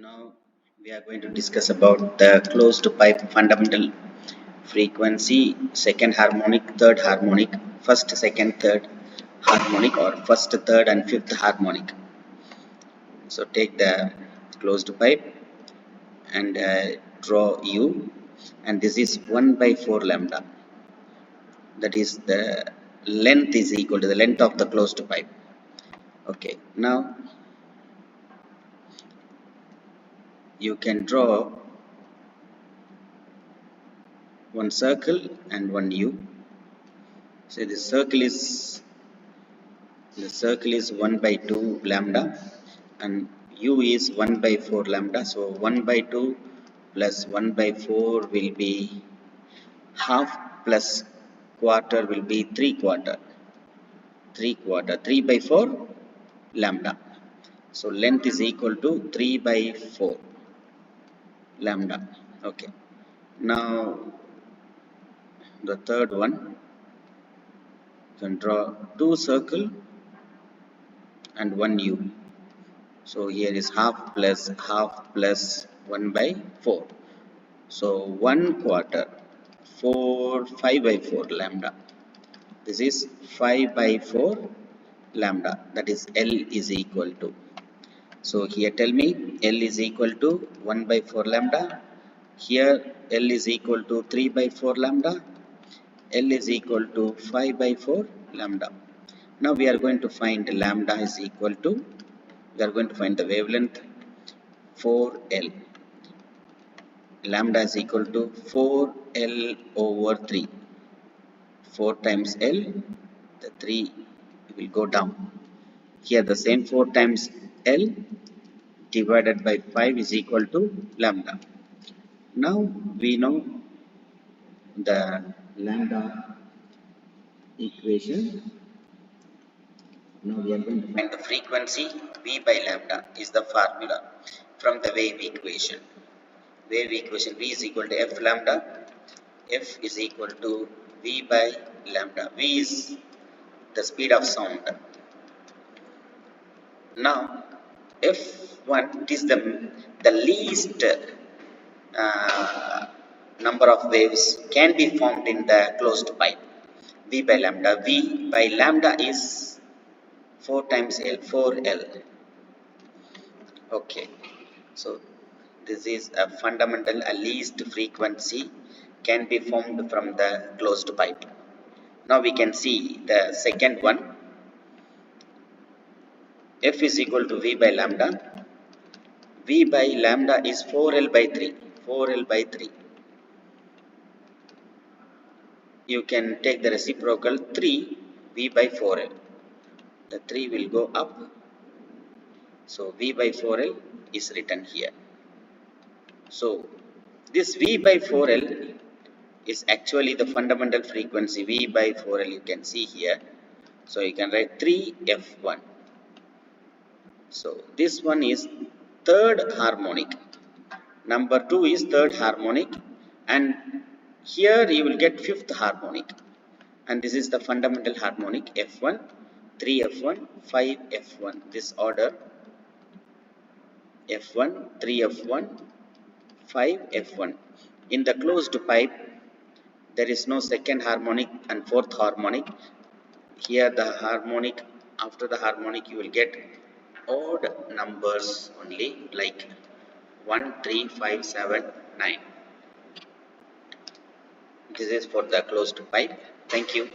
Now we are going to discuss about the closed pipe fundamental frequency, second harmonic, third harmonic, first, second, third harmonic, or first, third and fifth harmonic. So take the closed pipe and draw U, and this is 1 by 4 lambda. That is the length is equal to the length of the closed pipe. Okay, now you can draw one circle and one U. So the circle is 1 by 2 lambda and U is 1 by 4 lambda. So 1 by 2 plus 1 by 4 will be half, plus quarter will be 3 quarter. 3 by 4 lambda. So length is equal to 3 by 4 lambda. Okay. Now the third one, you can draw two circle and one U. So here is half plus 1 by 4. So 1 quarter, 5 by 4 lambda. This is 5 by 4 lambda. That is L is equal to. So here tell me L is equal to 1 by 4 lambda. Here L is equal to 3 by 4 lambda. L is equal to 5 by 4 lambda. Now we are going to find lambda is equal to, we are going to find the wavelength 4L. Lambda is equal to 4L over 3. 4 times L, the 3 will go down. Here the same 4 times L divided by 5 is equal to lambda. Now we know the lambda equation. Now we are going to find the frequency. V by lambda is the formula from the wave equation. Wave equation, V is equal to F lambda. F is equal to V by lambda. V is the speed of sound. Now F1 is the least number of waves can be formed in the closed pipe. V by lambda. V by lambda is 4 times L, 4L. Okay, so this is a fundamental, a least frequency can be formed from the closed pipe. Now we can see the second one. F is equal to V by lambda. V by lambda is 4L by 3. 4L by 3. You can take the reciprocal 3 V by 4L. The 3 will go up. So V by 4L is written here. So this V by 4L is actually the fundamental frequency. V by 4L you can see here. So you can write 3F1. So this one is third harmonic. Number 2 is third harmonic, and here you will get fifth harmonic. And this is the fundamental harmonic F1, 3F1, 5F1. This order F1, 3F1, 5F1. In the closed pipe, there is no second harmonic and fourth harmonic. Here the harmonic, after the harmonic you will get odd numbers only, like 1, 3, 5, 7, 9. This is for the closed pipe. Thank you.